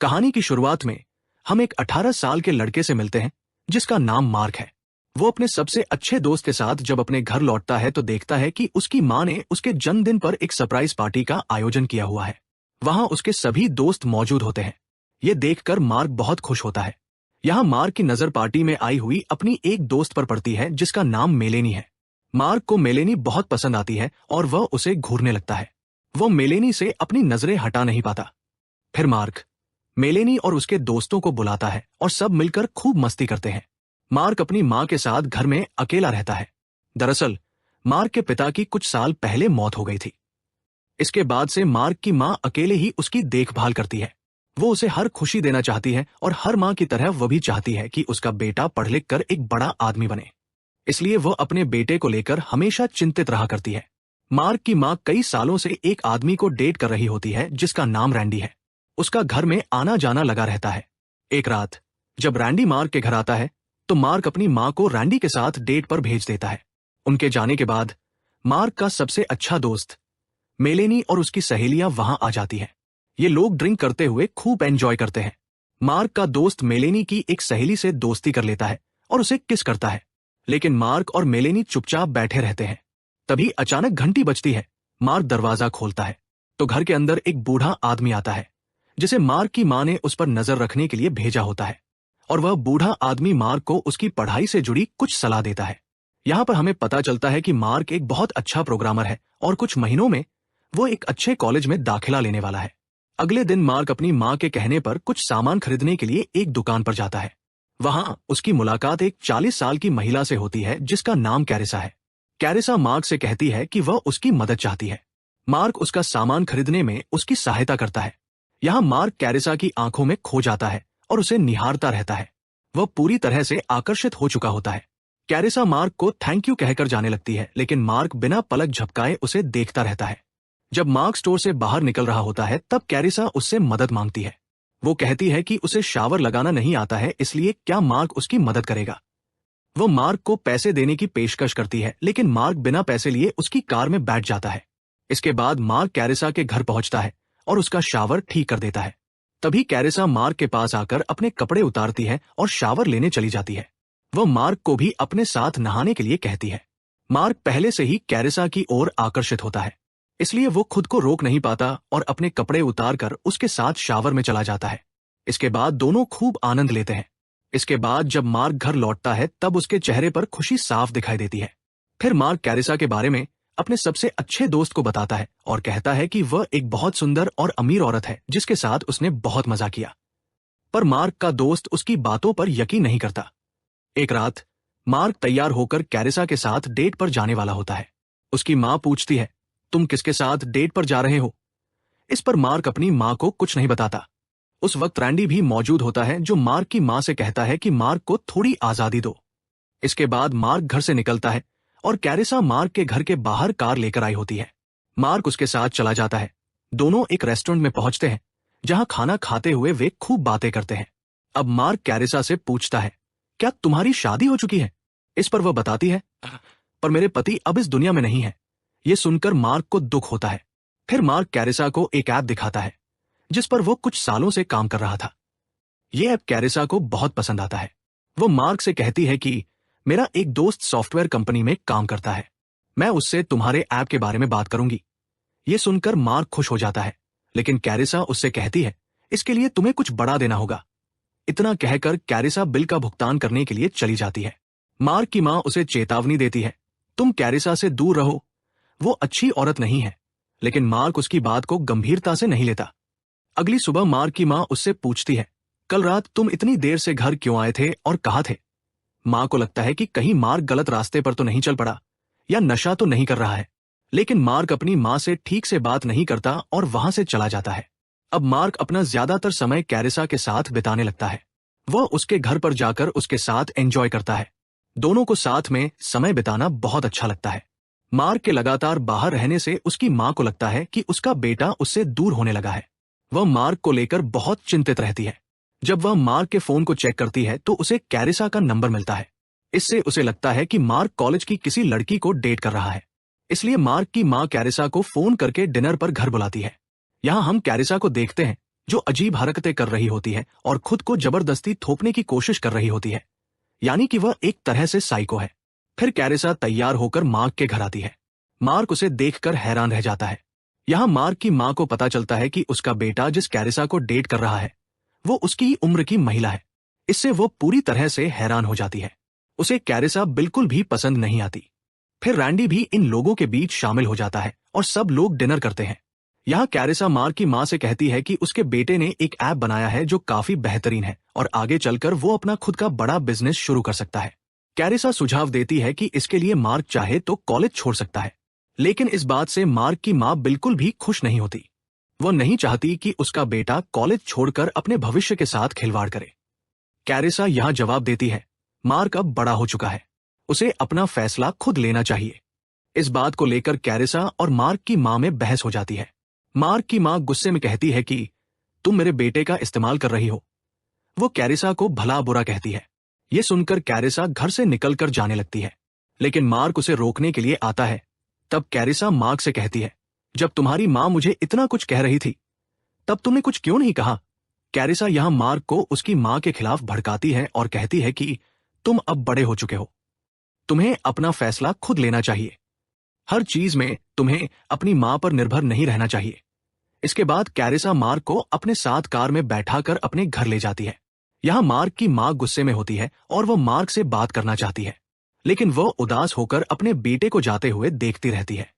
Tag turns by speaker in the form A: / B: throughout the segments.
A: कहानी की शुरुआत में हम एक 18 साल के लड़के से मिलते हैं जिसका नाम मार्क है। वो अपने सबसे अच्छे दोस्त के साथ जब अपने घर लौटता है तो देखता है कि उसकी माँ ने उसके जन्मदिन पर एक सरप्राइज पार्टी का आयोजन किया हुआ है। वहां उसके सभी दोस्त मौजूद होते हैं। ये देखकर मार्क बहुत खुश होता है। यहाँ मार्क की नजर पार्टी में आई हुई अपनी एक दोस्त पर पड़ती है जिसका नाम मेलेनी है। मार्क को मेलेनी बहुत पसंद आती है और वह उसे घूरने लगता है। वो मेलेनी से अपनी नजरें हटा नहीं पाता। फिर मार्क मेलेनी और उसके दोस्तों को बुलाता है और सब मिलकर खूब मस्ती करते हैं। मार्क अपनी माँ के साथ घर में अकेला रहता है। दरअसल मार्क के पिता की कुछ साल पहले मौत हो गई थी। इसके बाद से मार्क की माँ अकेले ही उसकी देखभाल करती है। वो उसे हर खुशी देना चाहती है और हर माँ की तरह वह भी चाहती है कि उसका बेटा पढ़ लिख कर एक बड़ा आदमी बने। इसलिए वह अपने बेटे को लेकर हमेशा चिंतित रहा करती है। मार्क की माँ कई सालों से एक आदमी को डेट कर रही होती है जिसका नाम रैंडी है। उसका घर में आना जाना लगा रहता है। एक रात जब रैंडी मार्क के घर आता है तो मार्क अपनी माँ को रैंडी के साथ डेट पर भेज देता है। उनके जाने के बाद मार्क का सबसे अच्छा दोस्त मेलेनी और उसकी सहेलियां वहां आ जाती हैं। ये लोग ड्रिंक करते हुए खूब एंजॉय करते हैं। मार्क का दोस्त मेलेनी की एक सहेली से दोस्ती कर लेता है और उसे किस करता है, लेकिन मार्क और मेलेनी चुपचाप बैठे रहते हैं। तभी अचानक घंटी बजती है। मार्क दरवाजा खोलता है तो घर के अंदर एक बूढ़ा आदमी आता है जिसे मार्क की माँ ने उस पर नजर रखने के लिए भेजा होता है, और वह बूढ़ा आदमी मार्क को उसकी पढ़ाई से जुड़ी कुछ सलाह देता है। यहाँ पर हमें पता चलता है कि मार्क एक बहुत अच्छा प्रोग्रामर है और कुछ महीनों में वो एक अच्छे कॉलेज में दाखिला लेने वाला है। अगले दिन मार्क अपनी माँ के कहने पर कुछ सामान खरीदने के लिए एक दुकान पर जाता है। वहां उसकी मुलाकात एक 40 साल की महिला से होती है जिसका नाम कैरिसा है। कैरिसा मार्क से कहती है कि वह उसकी मदद चाहती है। मार्क उसका सामान खरीदने में उसकी सहायता करता है। यहाँ मार्क कैरिसा की आंखों में खो जाता है और उसे निहारता रहता है। वह पूरी तरह से आकर्षित हो चुका होता है। कैरिसा मार्क को थैंक यू कहकर जाने लगती है, लेकिन मार्क बिना पलक झपकाए उसे देखता रहता है। जब मार्क स्टोर से बाहर निकल रहा होता है तब कैरिसा उससे मदद मांगती है। वो कहती है कि उसे शावर लगाना नहीं आता है, इसलिए क्या मार्क उसकी मदद करेगा। वो मार्क को पैसे देने की पेशकश करती है, लेकिन मार्क बिना पैसे लिए उसकी कार में बैठ जाता है। इसके बाद मार्क कैरिसा के घर पहुंचता है और उसका शावर ठीक कर देता है। तभी कैरिसा मार्क के पास आकर अपने कपड़े उतारती है और शावर लेने चली जाती है। वह मार्क को भी अपने साथ नहाने के लिए कहती है। मार्क पहले से ही कैरिसा की ओर आकर्षित होता है, इसलिए वो खुद को रोक नहीं पाता और अपने कपड़े उतारकर उसके साथ शावर में चला जाता है। इसके बाद दोनों खूब आनंद लेते हैं। इसके बाद जब मार्क घर लौटता है तब उसके चेहरे पर खुशी साफ दिखाई देती है। फिर मार्क कैरिसा के बारे में अपने सबसे अच्छे दोस्त को बताता है और कहता है कि वह एक बहुत सुंदर और अमीर औरत है जिसके साथ उसने बहुत मजा किया। पर मार्क का दोस्त उसकी बातों पर यकीन नहीं करता। एक रात मार्क तैयार होकर कैरिसा के साथ डेट पर जाने वाला होता है। उसकी माँ पूछती है, तुम किसके साथ डेट पर जा रहे हो? इस पर मार्क अपनी माँ को कुछ नहीं बताता। उस वक्त रैंडी भी मौजूद होता है जो मार्क की माँ से कहता है कि मार्क को थोड़ी आजादी दो। इसके बाद मार्क घर से निकलता है और कैरिसा मार्क के घर के बाहर कार लेकर आई होती है। मार्क उसके साथ चला जाता है। दोनों एक रेस्टोरेंट में पहुंचते हैं जहां खाना खाते हुए वे खूब बातें करते हैं। अब मार्क कैरिसा से पूछता है, क्या तुम्हारी शादी हो चुकी है? इस पर वह बताती है, पर मेरे पति अब इस दुनिया में नहीं है। ये सुनकर मार्क को दुख होता है। फिर मार्क कैरिसा को एक ऐप दिखाता है जिस पर वो कुछ सालों से काम कर रहा था। ये ऐप कैरिसा को बहुत पसंद आता है। वो मार्क से कहती है कि मेरा एक दोस्त सॉफ्टवेयर कंपनी में काम करता है, मैं उससे तुम्हारे ऐप के बारे में बात करूंगी। ये सुनकर मार्क खुश हो जाता है, लेकिन कैरिसा उससे कहती है, इसके लिए तुम्हें कुछ बड़ा देना होगा। इतना कहकर कैरिसा बिल का भुगतान करने के लिए चली जाती है। मार्क की माँ उसे चेतावनी देती है, तुम कैरिसा से दूर रहो, वो अच्छी औरत नहीं है। लेकिन मार्क उसकी बात को गंभीरता से नहीं लेता। अगली सुबह मार्क की माँ उससे पूछती है, कल रात तुम इतनी देर से घर क्यों आए थे और कहाँ थे? माँ को लगता है कि कहीं मार्क गलत रास्ते पर तो नहीं चल पड़ा या नशा तो नहीं कर रहा है, लेकिन मार्क अपनी माँ से ठीक से बात नहीं करता और वहां से चला जाता है। अब मार्क अपना ज्यादातर समय कैरिसा के साथ बिताने लगता है। वह उसके घर पर जाकर उसके साथ एंजॉय करता है। दोनों को साथ में समय बिताना बहुत अच्छा लगता है। मार्क के लगातार बाहर रहने से उसकी माँ को लगता है कि उसका बेटा उससे दूर होने लगा है। वह मार्क को लेकर बहुत चिंतित रहती है। जब वह मार्क के फोन को चेक करती है तो उसे कैरिसा का नंबर मिलता है। इससे उसे लगता है कि मार्क कॉलेज की किसी लड़की को डेट कर रहा है, इसलिए मार्क की माँ कैरिसा को फोन करके डिनर पर घर बुलाती है। यहाँ हम कैरिसा को देखते हैं जो अजीब हरकतें कर रही होती है और खुद को जबरदस्ती थोपने की कोशिश कर रही होती है, यानी कि वह एक तरह से साइको है। फिर कैरिसा तैयार होकर मार्क के घर आती है। मार्क उसे देखकर हैरान रह जाता है। यहाँ मार्क की माँ को पता चलता है कि उसका बेटा जिस कैरिसा को डेट कर रहा है वो उसकी ही उम्र की महिला है। इससे वो पूरी तरह से हैरान हो जाती है। उसे कैरिसा बिल्कुल भी पसंद नहीं आती। फिर रैंडी भी इन लोगों के बीच शामिल हो जाता है और सब लोग डिनर करते हैं। यहाँ कैरिसा मार्क की माँ से कहती है कि उसके बेटे ने एक ऐप बनाया है जो काफी बेहतरीन है और आगे चलकर वो अपना खुद का बड़ा बिजनेस शुरू कर सकता है। कैरिसा सुझाव देती है कि इसके लिए मार्क चाहे तो कॉलेज छोड़ सकता है, लेकिन इस बात से मार्क की माँ बिल्कुल भी खुश नहीं होती। वो नहीं चाहती कि उसका बेटा कॉलेज छोड़कर अपने भविष्य के साथ खिलवाड़ करे। कैरिसा यहाँ जवाब देती है, मार्क अब बड़ा हो चुका है, उसे अपना फैसला खुद लेना चाहिए। इस बात को लेकर कैरिसा और मार्क की माँ में बहस हो जाती है। मार्क की माँ गुस्से में कहती है कि तुम मेरे बेटे का इस्तेमाल कर रही हो। वो कैरिसा को भला बुरा कहती है। ये सुनकर कैरिसा घर से निकलकर जाने लगती है, लेकिन मार्क उसे रोकने के लिए आता है। तब कैरिसा मार्क से कहती है, जब तुम्हारी माँ मुझे इतना कुछ कह रही थी तब तुमने कुछ क्यों नहीं कहा। कैरिसा यहाँ मार्क को उसकी माँ के खिलाफ भड़काती है और कहती है कि तुम अब बड़े हो चुके हो, तुम्हें अपना फैसला खुद लेना चाहिए। हर चीज में तुम्हें अपनी माँ पर निर्भर नहीं रहना चाहिए। इसके बाद कैरिसा मार्क को अपने साथ कार में बैठाकर अपने घर ले जाती है। यहाँ मार्क की माँ गुस्से में होती है और वो मार्क से बात करना चाहती है, लेकिन वह उदास होकर अपने बेटे को जाते हुए देखती रहती है।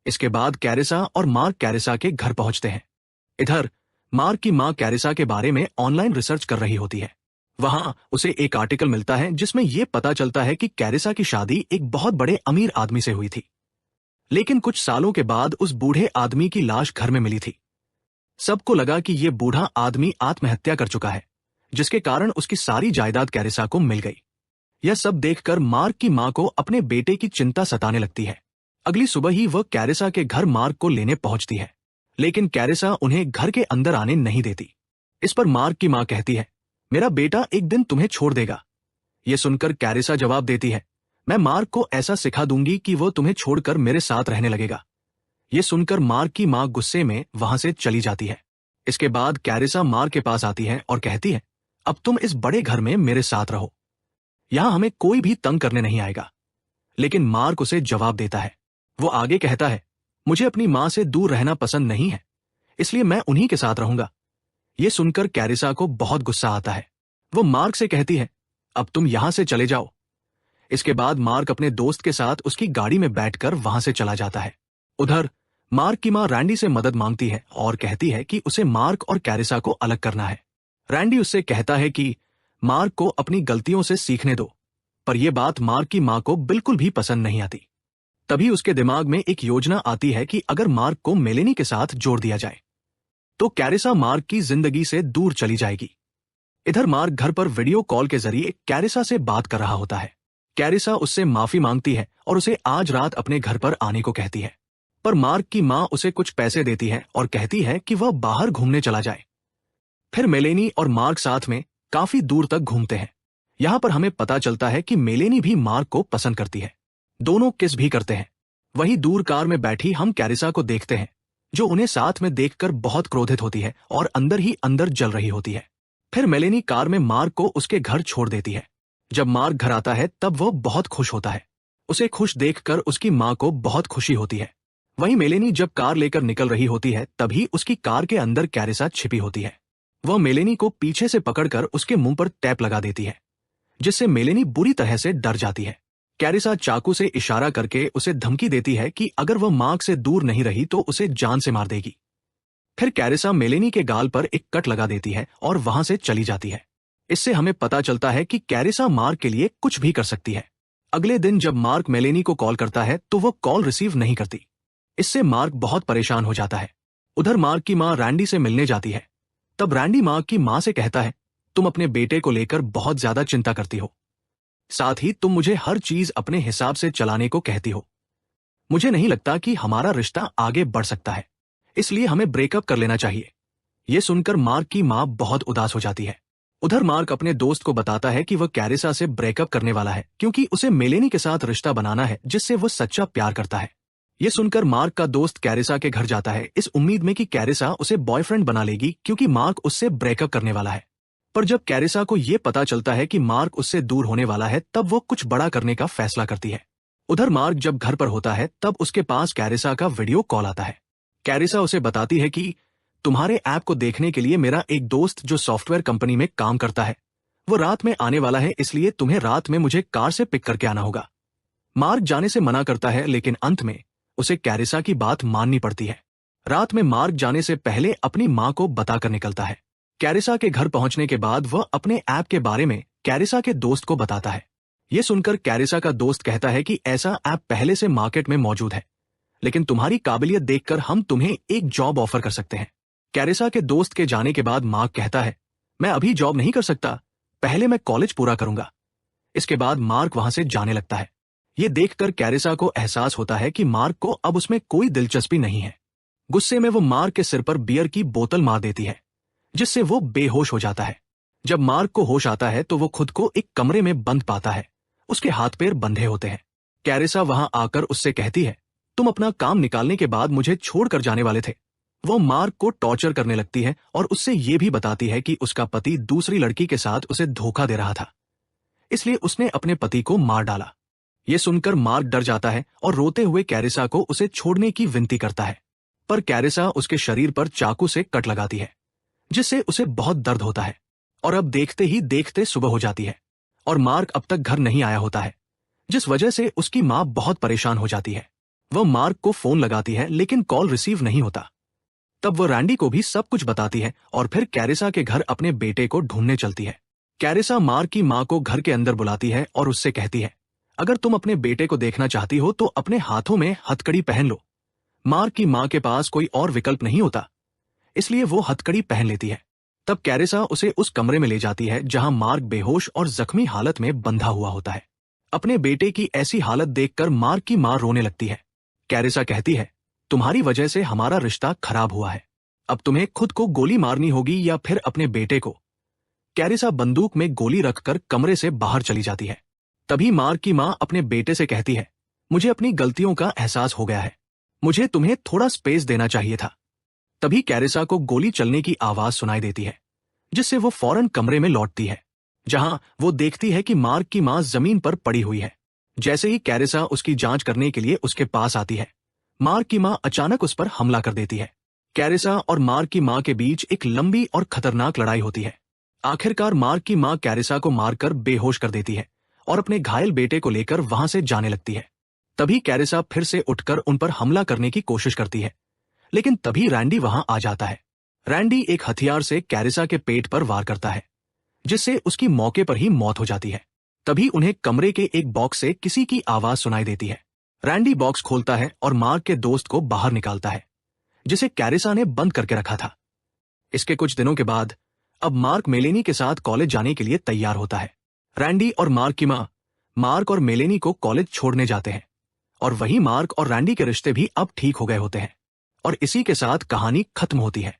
A: इसके बाद कैरिसा और मार्क कैरिसा के घर पहुंचते हैं। इधर मार्क की माँ कैरिसा के बारे में ऑनलाइन रिसर्च कर रही होती है। वहां उसे एक आर्टिकल मिलता है जिसमें यह पता चलता है कि कैरिसा की शादी एक बहुत बड़े अमीर आदमी से हुई थी, लेकिन कुछ सालों के बाद उस बूढ़े आदमी की लाश घर में मिली थी। सबको लगा कि यह बूढ़ा आदमी आत्महत्या कर चुका है, जिसके कारण उसकी सारी जायदाद कैरिसा को मिल गई। यह सब देखकर मार्क की माँ को अपने बेटे की चिंता सताने लगती है। अगली सुबह ही वह कैरिसा के घर मार्क को लेने पहुंचती है, लेकिन कैरिसा उन्हें घर के अंदर आने नहीं देती। इस पर मार्क की माँ कहती है, मेरा बेटा एक दिन तुम्हें छोड़ देगा। यह सुनकर कैरिसा जवाब देती है, मैं मार्क को ऐसा सिखा दूंगी कि वो तुम्हें छोड़कर मेरे साथ रहने लगेगा। यह सुनकर मार्क की माँ गुस्से में वहां से चली जाती है। इसके बाद कैरिसा मार्क के पास आती है और कहती है, अब तुम इस बड़े घर में मेरे साथ रहो, यहां हमें कोई भी तंग करने नहीं आएगा। लेकिन मार्क उसे जवाब देता है। वो आगे कहता है, मुझे अपनी माँ से दूर रहना पसंद नहीं है, इसलिए मैं उन्हीं के साथ रहूंगा। ये सुनकर कैरिसा को बहुत गुस्सा आता है। वो मार्क से कहती है, अब तुम यहां से चले जाओ। इसके बाद मार्क अपने दोस्त के साथ उसकी गाड़ी में बैठकर वहां से चला जाता है। उधर मार्क की माँ रैंडी से मदद मांगती है और कहती है कि उसे मार्क और कैरिसा को अलग करना है। रैंडी उससे कहता है कि मार्क को अपनी गलतियों से सीखने दो, पर यह बात मार्क की माँ को बिल्कुल भी पसंद नहीं आती। तभी उसके दिमाग में एक योजना आती है कि अगर मार्क को मेलेनी के साथ जोड़ दिया जाए तो कैरिसा मार्क की जिंदगी से दूर चली जाएगी। इधर मार्क घर पर वीडियो कॉल के जरिए कैरिसा से बात कर रहा होता है। कैरिसा उससे माफी मांगती है और उसे आज रात अपने घर पर आने को कहती है, पर मार्क की माँ उसे कुछ पैसे देती है और कहती है कि वह बाहर घूमने चला जाए। फिर मेलेनी और मार्क साथ में काफी दूर तक घूमते हैं। यहाँ पर हमें पता चलता है कि मेलेनी भी मार्क को पसंद करती है। दोनों किस भी करते हैं। वहीं दूर कार में बैठी हम कैरिसा को देखते हैं, जो उन्हें साथ में देखकर बहुत क्रोधित होती है और अंदर ही अंदर जल रही होती है। फिर मेलेनी कार में मार्क को उसके घर छोड़ देती है। जब मार्क घर आता है तब वो बहुत खुश होता है। उसे खुश देखकर उसकी माँ को बहुत खुशी होती है। वहीं मेलेनी जब कार लेकर निकल रही होती है तभी उसकी कार के अंदर कैरिसा छिपी होती है। वह मेलेनी को पीछे से पकड़कर उसके मुंह पर टैप लगा देती है, जिससे मेलेनी बुरी तरह से डर जाती है। कैरिसा चाकू से इशारा करके उसे धमकी देती है कि अगर वह मार्क से दूर नहीं रही तो उसे जान से मार देगी। फिर कैरिसा मेलेनी के गाल पर एक कट लगा देती है और वहां से चली जाती है। इससे हमें पता चलता है कि कैरिसा मार्क के लिए कुछ भी कर सकती है। अगले दिन जब मार्क मेलेनी को कॉल करता है तो वह कॉल रिसीव नहीं करती। इससे मार्क बहुत परेशान हो जाता है। उधर मार्क की माँ रैंडी से मिलने जाती है। तब रैंडी मार्क की माँ से कहता है, तुम अपने बेटे को लेकर बहुत ज्यादा चिंता करती हो, साथ ही तुम मुझे हर चीज अपने हिसाब से चलाने को कहती हो। मुझे नहीं लगता कि हमारा रिश्ता आगे बढ़ सकता है, इसलिए हमें ब्रेकअप कर लेना चाहिए। यह सुनकर मार्क की माँ बहुत उदास हो जाती है। उधर मार्क अपने दोस्त को बताता है कि वह कैरिसा से ब्रेकअप करने वाला है क्योंकि उसे मेलेनी के साथ रिश्ता बनाना है जिससे वह सच्चा प्यार करता है। ये सुनकर मार्क का दोस्त कैरिसा के घर जाता है इस उम्मीद में कि कैरिसा उसे बॉयफ्रेंड बना लेगी क्योंकि मार्क उससे ब्रेकअप करने वाला है। पर जब कैरिसा को ये पता चलता है कि मार्क उससे दूर होने वाला है तब वो कुछ बड़ा करने का फैसला करती है। उधर मार्क जब घर पर होता है तब उसके पास कैरिसा का वीडियो कॉल आता है। कैरिसा उसे बताती है कि तुम्हारे ऐप को देखने के लिए मेरा एक दोस्त जो सॉफ्टवेयर कंपनी में काम करता है वो रात में आने वाला है, इसलिए तुम्हें रात में मुझे कार से पिक करके आना होगा। मार्क जाने से मना करता है लेकिन अंत में उसे कैरिसा की बात माननी पड़ती है। रात में मार्क जाने से पहले अपनी मां को बताकर निकलता है। कैरिसा के घर पहुंचने के बाद वह अपने ऐप के बारे में कैरिसा के दोस्त को बताता है। यह सुनकर कैरिसा का दोस्त कहता है कि ऐसा ऐप पहले से मार्केट में मौजूद है, लेकिन तुम्हारी काबिलियत देखकर हम तुम्हें एक जॉब ऑफर कर सकते हैं। कैरिसा के दोस्त के जाने के बाद मार्क कहता है, मैं अभी जॉब नहीं कर सकता, पहले मैं कॉलेज पूरा करूंगा। इसके बाद मार्क वहां से जाने लगता है। ये देखकर कैरिसा को एहसास होता है कि मार्क को अब उसमें कोई दिलचस्पी नहीं है। गुस्से में वो मार्क के सिर पर बियर की बोतल मार देती है, जिससे वो बेहोश हो जाता है। जब मार्क को होश आता है तो वो खुद को एक कमरे में बंद पाता है। उसके हाथ पैर बंधे होते हैं। कैरिसा वहां आकर उससे कहती है, तुम अपना काम निकालने के बाद मुझे छोड़कर जाने वाले थे। वो मार्क को टॉर्चर करने लगती है और उससे ये भी बताती है कि उसका पति दूसरी लड़की के साथ उसे धोखा दे रहा था, इसलिए उसने अपने पति को मार डाला। ये सुनकर मार्क डर जाता है और रोते हुए कैरिसा को उसे छोड़ने की विनती करता है, पर कैरिसा उसके शरीर पर चाकू से कट लगाती है, जिससे उसे बहुत दर्द होता है। और अब देखते ही देखते सुबह हो जाती है और मार्क अब तक घर नहीं आया होता है, जिस वजह से उसकी मां बहुत परेशान हो जाती है। वह मार्क को फोन लगाती है लेकिन कॉल रिसीव नहीं होता। तब वो रैंडी को भी सब कुछ बताती है और फिर कैरिसा के घर अपने बेटे को ढूंढने चलती है। कैरिसा मार्क की मां को घर के अंदर बुलाती है और उससे कहती है, अगर तुम अपने बेटे को देखना चाहती हो तो अपने हाथों में हथकड़ी पहन लो। मार्क की मां के पास कोई और विकल्प नहीं होता, इसलिए वो हथकड़ी पहन लेती है। तब कैरिसा उसे उस कमरे में ले जाती है जहां मार्क बेहोश और जख्मी हालत में बंधा हुआ होता है। अपने बेटे की ऐसी हालत देखकर मार्क की मां रोने लगती है। कैरिसा कहती है, तुम्हारी वजह से हमारा रिश्ता खराब हुआ है, अब तुम्हें खुद को गोली मारनी होगी या फिर अपने बेटे को। कैरिसा बंदूक में गोली रखकर कमरे से बाहर चली जाती है। तभी मार्क की मां अपने बेटे से कहती है, मुझे अपनी गलतियों का एहसास हो गया है, मुझे तुम्हें थोड़ा स्पेस देना चाहिए था। तभी कैरिसा को गोली चलने की आवाज सुनाई देती है, जिससे वो फौरन कमरे में लौटती है, जहां वो देखती है कि मार्क की मां जमीन पर पड़ी हुई है। जैसे ही कैरिसा उसकी जांच करने के लिए उसके पास आती है, मार्क की मां अचानक उस पर हमला कर देती है। कैरिसा और मार्क की मां के बीच एक लंबी और खतरनाक लड़ाई होती है। आखिरकार मार्क की मां कैरिसा को मारकर बेहोश कर देती है और अपने घायल बेटे को लेकर वहां से जाने लगती है। तभी कैरिसा फिर से उठकर उन पर हमला करने की कोशिश करती है, लेकिन तभी रैंडी वहां आ जाता है। रैंडी एक हथियार से कैरिसा के पेट पर वार करता है, जिससे उसकी मौके पर ही मौत हो जाती है। तभी उन्हें कमरे के एक बॉक्स से किसी की आवाज सुनाई देती है। रैंडी बॉक्स खोलता है और मार्क के दोस्त को बाहर निकालता है, जिसे कैरिसा ने बंद करके रखा था। इसके कुछ दिनों के बाद अब मार्क मेलेनी के साथ कॉलेज जाने के लिए तैयार होता है। रैंडी और मार्क की मां मार्क और मेलेनी को कॉलेज छोड़ने जाते हैं और वहीं मार्क और रैंडी के रिश्ते भी अब ठीक हो गए होते हैं और इसी के साथ कहानी खत्म होती है।